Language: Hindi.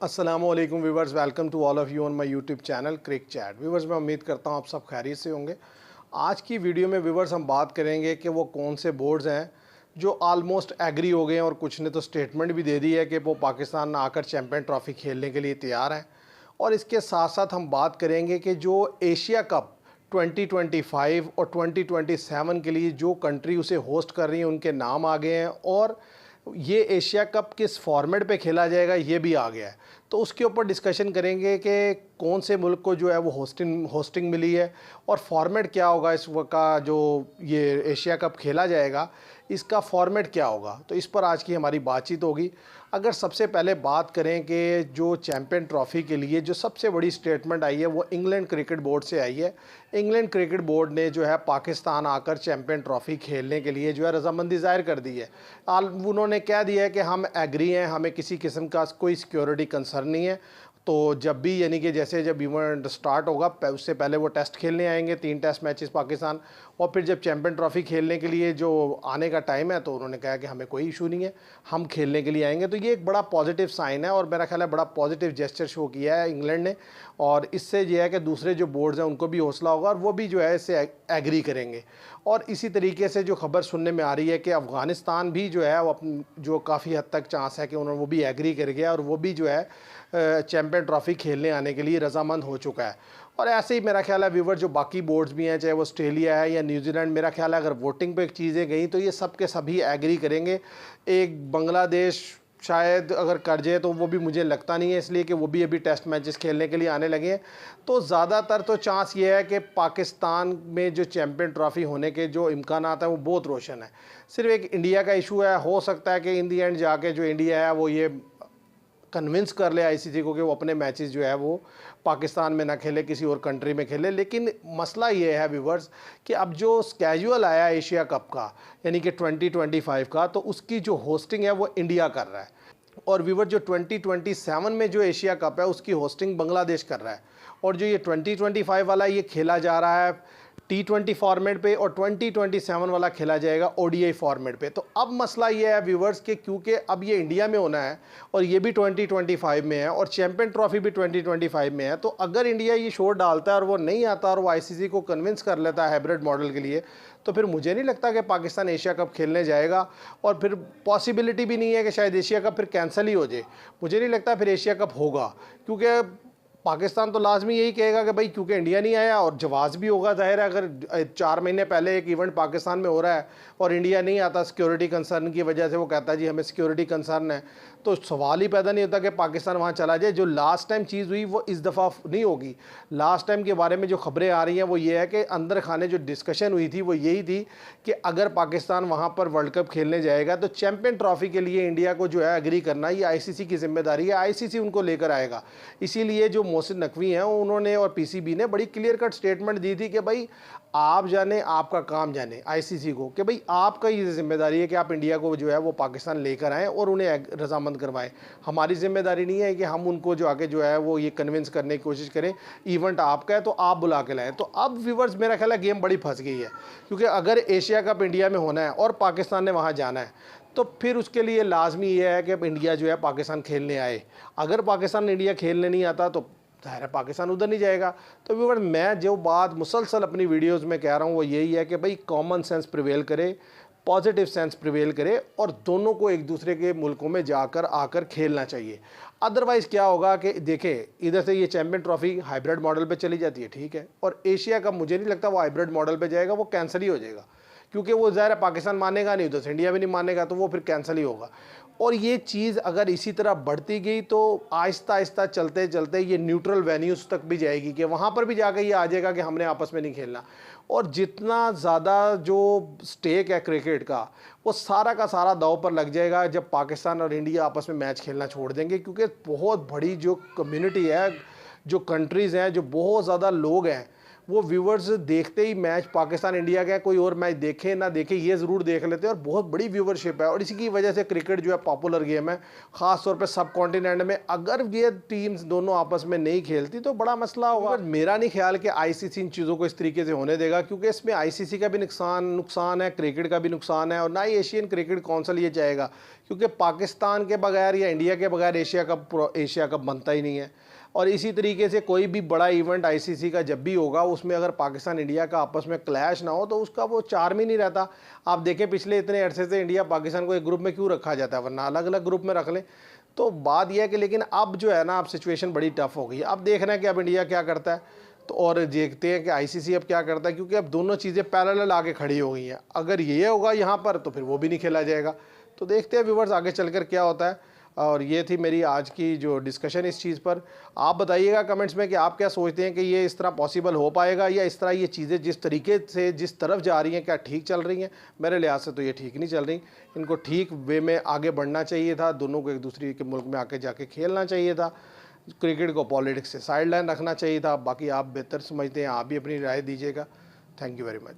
अस्सलामुअलैकुम viewers, welcome to all of you on my YouTube channel crick chat. Viewers, मैं उम्मीद करता हूँ आप सब खैरियत से होंगे। आज की वीडियो में व्यूवर्स हम बात करेंगे कि वो कौन से बोर्ड्स हैं जो ऑलमोस्ट एग्री हो गए हैं और कुछ ने तो स्टेटमेंट भी दे दी है कि वो पाकिस्तान आकर चैम्पियन ट्रॉफ़ी खेलने के लिए तैयार हैं। और इसके साथ साथ हम बात करेंगे कि जो एशिया कप 2025 और 2027 के लिए जो कंट्री उसे होस्ट कर रही है उनके नाम आ गए हैं, और ये एशिया कप किस फॉर्मेट पे खेला जाएगा ये भी आ गया है। तो उसके ऊपर डिस्कशन करेंगे कि कौन से मुल्क को जो है वो होस्टिंग मिली है और फॉर्मेट क्या होगा इस का जो ये एशिया कप खेला जाएगा, इसका फॉर्मेट क्या होगा। तो इस पर आज की हमारी बातचीत होगी। अगर सबसे पहले बात करें कि जो चैम्पियन ट्रॉफ़ी के लिए जो सबसे बड़ी स्टेटमेंट आई है वो इंग्लैंड क्रिकेट बोर्ड से आई है। इंग्लैंड क्रिकेट बोर्ड ने जो है पाकिस्तान आकर चैम्पियन ट्रॉफ़ी खेलने के लिए जो है रजामंदी ज़ाहिर कर दी है। उन्होंने कह दिया है कि हम एग्री हैं, हमें किसी किस्म का कोई सिक्योरिटी कंसर्न नहीं है। तो जब भी यानी कि जैसे जब इवेंट स्टार्ट होगा उससे पहले वो टेस्ट खेलने आएंगे, 3 टेस्ट मैचेस पाकिस्तान, और फिर जब चैम्पियन ट्रॉफ़ी खेलने के लिए जो आने का टाइम है तो उन्होंने कहा कि हमें कोई इशू नहीं है, हम खेलने के लिए आएंगे। तो ये एक बड़ा पॉजिटिव साइन है और मेरा ख्याल है बड़ा पॉजिटिव जेस्चर शो किया है इंग्लैंड ने, और इससे जो है कि दूसरे जो बोर्ड्स हैं उनको भी हौसला होगा और वो भी जो है इससे एग्री करेंगे। और इसी तरीके से जो खबर सुनने में आ रही है कि अफ़गानिस्तान भी जो है वो जो काफ़ी हद तक चांस है कि उन्होंने वो भी एग्री कर गया और वो भी जो है चैम्पियन ट्रॉफ़ी खेलने आने के लिए रजामंद हो चुका है। और ऐसे ही मेरा ख्याल है व्यूवर जो बाकी बोर्ड्स भी हैं, चाहे वो ऑस्ट्रेलिया है या न्यूजीलैंड, मेरा ख्याल है अगर वोटिंग पे चीज़ें गई तो ये सब के सभी एग्री करेंगे। एक बांग्लादेश शायद अगर कर जाए तो वो भी मुझे लगता नहीं है, इसलिए कि वो भी अभी टेस्ट मैचेस खेलने के लिए आने लगे हैं। तो ज़्यादातर तो चांस ये है कि पाकिस्तान में जो चैम्पियन ट्रॉफ़ी होने के जो इम्कानात हैं वो बहुत रोशन है। सिर्फ एक इंडिया का इशू है, हो सकता है कि इन दी एंड जाके जो इंडिया है वो ये कन्विंस कर ले आईसीसी को कि वो अपने मैचेस जो है वो पाकिस्तान में ना खेले, किसी और कंट्री में खेले। लेकिन मसला ये है व्यूवर्स कि अब जो स्केड्यूल आया एशिया कप का यानी कि 2025 का, तो उसकी जो होस्टिंग है वो इंडिया कर रहा है। और व्यूवर जो 2027 में जो एशिया कप है उसकी होस्टिंग बांग्लादेश कर रहा है। और जो ये 2025 वाला ये खेला जा रहा है T20 फॉर्मेट पे और 2027 वाला खेला जाएगा ODI फॉर्मेट पे। तो अब मसला ये है व्यूवर्स कि क्योंकि अब ये इंडिया में होना है और ये भी 2025 में है और चैम्पियन ट्रॉफ़ी भी 2025 में है, तो अगर इंडिया ये शोर डालता है और वो नहीं आता और वो आईसीसी को कन्विंस कर लेता है हाइब्रिड मॉडल के लिए, तो फिर मुझे नहीं लगता कि पाकिस्तान एशिया कप खेलने जाएगा। और फिर पॉसिबिलिटी भी नहीं है कि शायद एशिया कप फिर कैंसिल ही हो जाए। मुझे नहीं लगता फिर एशिया कप होगा, क्योंकि पाकिस्तान तो लाजमी यही कहेगा कि भाई क्योंकि इंडिया नहीं आया, और जवाब भी होगा जाहिर है। अगर 4 महीने पहले एक इवेंट पाकिस्तान में हो रहा है और इंडिया नहीं आता सिक्योरिटी कंसर्न की वजह से, वो कहता है जी हमें सिक्योरिटी कंसर्न है, तो सवाल ही पैदा नहीं होता कि पाकिस्तान वहाँ चला जाए। जो लास्ट टाइम चीज़ हुई वो इस दफ़ा नहीं होगी। लास्ट टाइम के बारे में जो खबरें आ रही हैं वो ये है कि अंदर खाने जो डिस्कशन हुई थी वो यही थी कि अगर पाकिस्तान वहाँ पर वर्ल्ड कप खेलने जाएगा तो चैम्पियन ट्रॉफ़ी के लिए इंडिया को जो है एग्री करना, ये आईसीसी की जिम्मेदारी है, आईसीसी उनको लेकर आएगा। इसीलिए जो मोहसिन नकवी हैं उन्होंने और पीसीबी ने बड़ी क्लियर कट स्टेटमेंट दी थी कि भाई आप जाने, आपका काम जाने आईसीसी को, कि भाई आपका ये जिम्मेदारी है कि आप इंडिया को जो है वो पाकिस्तान लेकर आएँ और उन्हें रजामंद करवाएं। हमारी जिम्मेदारी नहीं है कि हम उनको जो आगे जो है वो ये कन्विंस करने की कोशिश करें। इवेंट आपका है तो आप बुला के लाएँ। तो अब व्यूवर्स मेरा ख्याल है गेम बड़ी फंस गई है, क्योंकि अगर एशिया कप इंडिया में होना है और पाकिस्तान ने वहाँ जाना है तो फिर उसके लिए लाजमी ये है कि इंडिया जो है पाकिस्तान खेलने आए। अगर पाकिस्तान इंडिया खेलने नहीं आता तो ज़ाहिर है पाकिस्तान उधर नहीं जाएगा। तो व्यूअर मैं जो बात मुसलसल अपनी वीडियोस में कह रहा हूँ वो यही है कि भाई कॉमन सेंस प्रिवेल करे, पॉजिटिव सेंस प्रिवेल करे और दोनों को एक दूसरे के मुल्कों में जाकर आकर खेलना चाहिए। अदरवाइज़ क्या होगा कि देखें इधर से ये चैम्पियन ट्रॉफ़ी हाइब्रिड मॉडल पे चली जाती है, ठीक है, और एशिया का मुझे नहीं लगता वो हाइब्रिड मॉडल पे जाएगा, वो कैंसिल ही हो जाएगा, क्योंकि वो ज़ाहिर है पाकिस्तान मानेगा नहीं, उधर से इंडिया भी नहीं मानेगा, तो वो फिर कैंसिल ही होगा। और ये चीज़ अगर इसी तरह बढ़ती गई तो आहिस्ता आहिस्ता चलते चलते ये न्यूट्रल वेन्यूज़ तक भी जाएगी कि वहाँ पर भी जाकर ये आ जाएगा कि हमने आपस में नहीं खेलना। और जितना ज़्यादा जो स्टेक है क्रिकेट का वो सारा का सारा दांव पर लग जाएगा जब पाकिस्तान और इंडिया आपस में मैच खेलना छोड़ देंगे, क्योंकि बहुत बड़ी जो कम्युनिटी है, जो कंट्रीज़ हैं, जो बहुत ज़्यादा लोग हैं, वो व्यूवर्स देखते ही मैच पाकिस्तान इंडिया का कोई और मैच देखे ना देखे ये ज़रूर देख लेते हैं और बहुत बड़ी व्यूवरशिप है। और इसी की वजह से क्रिकेट जो है पॉपुलर गेम है, ख़ास तौर पे सब कॉन्टिनेंट में। अगर ये टीम्स दोनों आपस में नहीं खेलती तो बड़ा मसला होगा। मेरा नहीं ख्याल कि आईसीसी इन चीज़ों को इस तरीके से होने देगा, क्योंकि इसमें आईसीसी का भी नुकसान है, क्रिकेट का भी नुकसान है, और ना ही एशियन क्रिकेट काउंसिल ये चाहेगा, क्योंकि पाकिस्तान के बगैर या इंडिया के बगैर एशिया कप बनता ही नहीं है। और इसी तरीके से कोई भी बड़ा इवेंट आईसीसी का जब भी होगा, उसमें अगर पाकिस्तान इंडिया का आपस में क्लैश ना हो तो उसका वो चार्म ही नहीं रहता। आप देखें पिछले इतने अरसे से इंडिया पाकिस्तान को एक ग्रुप में क्यों रखा जाता है, वरना अलग अलग ग्रुप में रख लें। तो बात यह है कि लेकिन अब जो है ना, अब सिचुएशन बड़ी टफ हो गई है। अब देखना है कि अब इंडिया क्या करता है, तो और देखते हैं कि आईसीसी अब क्या करता है, क्योंकि अब दोनों चीज़ें पैरेलल आगे खड़ी हो गई हैं। अगर ये होगा यहाँ पर तो फिर वो भी नहीं खेला जाएगा। तो देखते हैं व्यूवर्स आगे चलकर क्या होता है। और ये थी मेरी आज की जो डिस्कशन इस चीज़ पर। आप बताइएगा कमेंट्स में कि आप क्या सोचते हैं कि ये इस तरह पॉसिबल हो पाएगा, या इस तरह ये चीज़ें जिस तरीके से जिस तरफ जा रही हैं क्या ठीक चल रही हैं। मेरे लिहाज से तो ये ठीक नहीं चल रही। इनको ठीक वे में आगे बढ़ना चाहिए था, दोनों को एक दूसरे के मुल्क में आके जाके खेलना चाहिए था। क्रिकेट को पॉलिटिक्स से साइड लाइन रखना चाहिए था। बाकी आप बेहतर समझते हैं, आप भी अपनी राय दीजिएगा। Thank you very much.